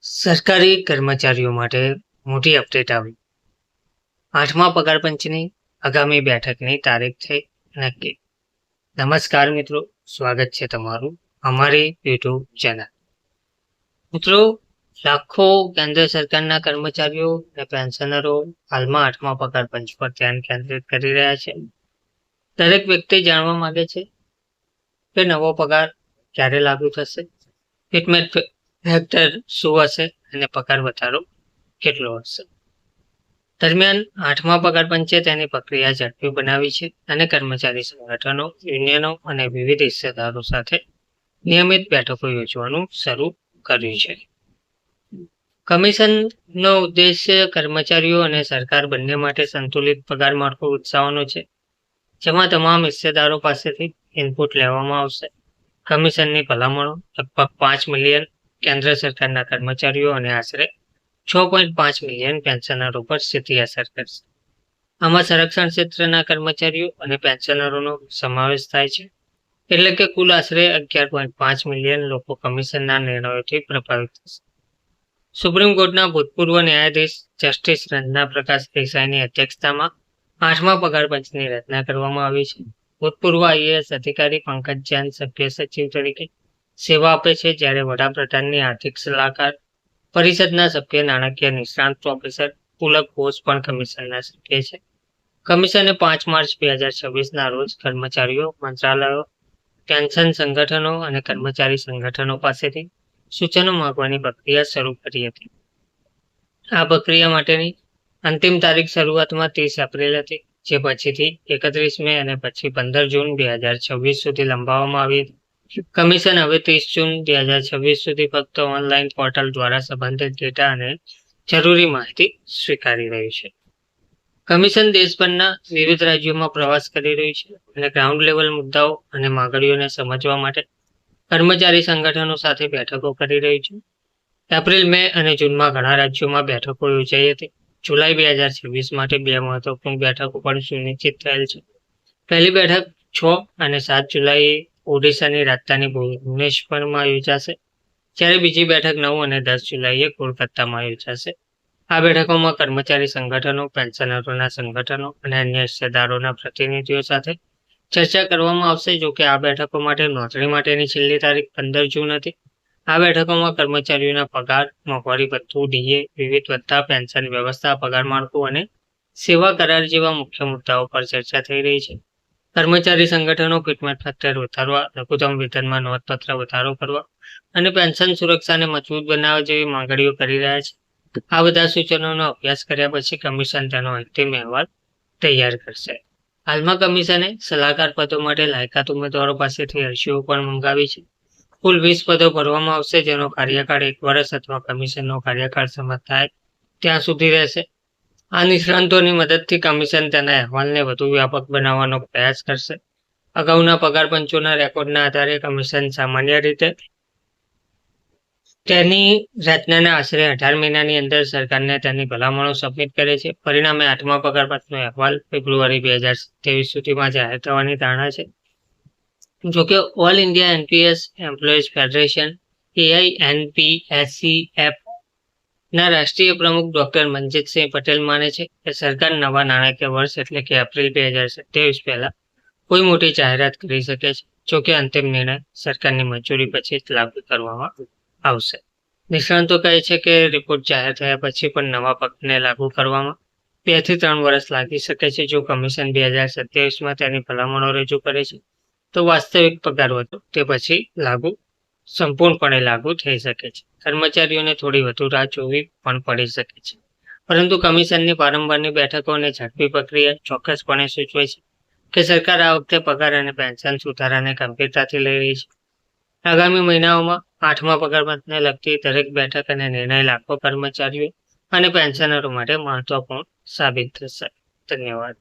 સરકારી કર્મચારીઓ માટે મોટી અપડેટ આવી. 8મા પગાર પંચની આગામી બેઠકની તારીખ થઈ નક્કી. નમસ્કાર મિત્રો, સ્વાગત છે તમારું અમારી યુટ્યુબ ચેનલ. મિત્રો, લાખો કેન્દ્ર સરકારના કર્મચારીઓ અને પેન્શનરો હાલમાં 8મા પગાર પંચ પર ધ્યાન કેન્દ્રિત કરી રહ્યા છે. દરેક વ્યક્તિ જાણવા માંગે છે કે નવો પગાર ક્યારે લાગુ થશે, ફિટમેન્ટ ફેક્ટર શું હશે અને પગાર વધારો કેટલો હશે. દરમિયાન 8મા પગાર પંચે તેની પ્રક્રિયા ઝડપી બનાવી છે અને કર્મચારી સંગઠનો, યુનિયનો અને વિવિધ હિસ્સેદારો સાથે નિયમિત બેઠકો યોજવાનું શરૂ કર્યું છે. કમિશનનો ઉદ્દેશ્ય કર્મચારીઓ અને સરકાર બંને માટે સંતુલિત પગાર માળખું વિકસાવવાનો છે, જેમાં તમામ હિસ્સેદારો પાસેથી ઇનપુટ લેવામાં આવશે. કમિશનની ભલામણો લગભગ 5 મિલિયન કેન્દ્ર સરકારના કર્મચારીઓ અને આશરે 6.5 મિલિયન પેન્શનરો પર સીધી અસર કરશે. આમાં સંરક્ષણ ક્ષેત્રના કર્મચારીઓ અને પેન્શનરોનો સમાવેશ થાય છે, એટલે કે કુલ આશરે 11.5 મિલિયન લોકો કમિશનના નિર્ણયોથી પ્રભાવિત થશે. સુપ્રીમ કોર્ટના ભૂતપૂર્વ ન્યાયાધીશ જસ્ટિસ રંજના પ્રકાશ દેસાઈની અધ્યક્ષતામાં 8મા પગાર પંચની રચના કરવામાં આવી છે. ભૂતપૂર્વ આઈએએસ અધિકારી પંકજ જૈન સભ્ય સચિવ તરીકે સેવા આપે છે, જ્યારે વડાપ્રધાનની આર્થિક સલાહકાર પરિષદના સભ્ય નાણાકીય નિષ્ણાંત પ્રોફેસર પુલક ઘોષ પણ કમિશનના સભ્ય છે. કમિશને 5 માર્ચ 2026ના રોજ કર્મચારીઓ, મંત્રાલયો, પેન્શન સંગઠનો અને કર્મચારી સંગઠનો પાસેથી સૂચનો માંગવાની પ્રક્રિયા શરૂ કરી હતી. આ પ્રક્રિયા માટેની અંતિમ તારીખ શરૂઆતમાં 30 એપ્રિલ હતી, જે પછીથી 31 મે અને પછી 15 જૂન 2026 સુધી લંબાવવામાં આવી હતી. કમિશન હવે 30 જૂન 2026 સુધી ફક્ત ઓનલાઈન પોર્ટલ દ્વારા સંબંધિત ડેટા અને જરૂરી માહિતી સ્વીકારી રહ્યું છે. કમિશન દેશભરના વિવિધ રાજ્યોમાં પ્રવાસ કરી રહ્યું છે અને ગ્રાઉન્ડ લેવલ મુદ્દાઓ અને માંગણીઓને સમજવા માટે કર્મચારી સંગઠનો સાથે બેઠકો કરી રહ્યું છે. એપ્રિલ, મે અને જૂનમાં ઘણા રાજ્યોમાં બેઠકો યોજાઈ હતી. જુલાઈ 2026 માટે 2 મહત્વપૂર્ણ બેઠકો પણ સુનિશ્ચિત થયેલ છે. પહેલી બેઠક 6 અને 7 જુલાઈએ ઓડિશાની રાજધાની ભુવનેશ્વરમાં યોજાશે, જ્યારે બીજી બેઠક 9 અને 10 જુલાઈએ કોલકાતામાં યોજાશે. આ બેઠકોમાં કર્મચારી સંગઠનો, પેન્શનરોના સંગઠનો અને અન્ય હિસ્સેદારોના પ્રતિનિધિઓ સાથે ચર્ચા કરવામાં આવશે. જોકે આ બેઠકો માટે નોંધણી માટેની છેલ્લી તારીખ 15 જૂન હતી. આ બેઠકોમાં કર્મચારીઓના પગાર, મોંઘવારી ભથ્થું, ડીએ, વિવિધ ભથ્થા, પેન્શન વ્યવસ્થા, પગાર માળખું અને સેવા કરાર જેવા મુખ્ય મુદ્દાઓ પર ચર્ચા થઈ રહી છે. કર્મચારી સંગઠનો ફિટમેન્ટ ફેક્ટર વધારવા, લઘુત્તમ વેતનમાં નોંધપાત્ર વધારો કરવા અને પેન્શન સુરક્ષાને મજબૂત બનાવવા જેવી માંગણીઓ કરી રહ્યા છે. આ બધા સૂચનોનો અભ્યાસ કર્યા પછી કમિશન તેનો અંતિમ અહેવાલ તૈયાર કરશે. હાલમાં કમિશને સલાહકાર પદો માટે લાયકાત ઉમેદવારો પાસેથી અરજીઓ પણ મંગાવી છે. કુલ 20 પદો ભરવામાં આવશે, જેનો કાર્યકાળ 1 વર્ષ અથવા કમિશનનો કાર્યકાળ સમાપ્ત થાય ત્યાં સુધી રહેશે. આ નિષ્ણાંતોની મદદથી કમિશન તેના અહેવાલને વધુ વ્યાપક બનાવવાનો પ્રયાસ કરશે. અગાઉના પગાર પંચોના રેકોર્ડના આધારે કમિશન સામાન્ય રીતે તેની રચનાના આશરે 18 મહિનાની અંદર સરકારને તેની ભલામણો સબમિટ કરે છે. પરિણામે 8મા પગાર પંચનો અહેવાલ ફેબ્રુઆરી 2023 સુધીમાં જાહેર થવાની ધારણા છે. જોકે all India NPS employees federation AINPSEF ના રાષ્ટ્રીય પ્રમુખ ડોક્ટર મનજીતસિંહ પટેલ માને છે કે સરકાર નવા નાણાકીય વર્ષ એટલે કે એપ્રિલ 2027 પહેલા કોઈ મોટી જાહેરાત કરી શકે છે. જોકે અંતિમ નિર્ણય સરકારની મંજૂરી પછી જ લાગુ કરવામાં આવશે. નિષ્ણાંતો કહે છે કે રિપોર્ટ જાહેર થયા પછી પણ નવા પગારને લાગુ કરવામાં 2 થી 3 વર્ષ લાગી શકે છે. જો કમિશન 2027માં તેની ભલામણો રજૂ કરે છે, તો વાસ્તવિક પગાર વધુ તે પછી સંપૂર્ણપણે લાગુ થઈ શકે છે. કર્મચારીઓને થોડી વધુ રાહ જોવી પણ પડી શકે છે, પરંતુ કમિશનની વારંવારની બેઠકો અને ઝડપી પ્રક્રિયા ચોક્કસપણે સૂચવે છે કે સરકાર આ વખતે પગાર અને પેન્શન સુધારાને ગંભીરતાથી લઈ રહી છે. આગામી મહિનાઓમાં 8મા પગાર પંચને લગતી દરેક બેઠક અને નિર્ણય લાખો કર્મચારીઓ અને પેન્શનરો માટે મહત્વપૂર્ણ સાબિત થશે. ધન્યવાદ.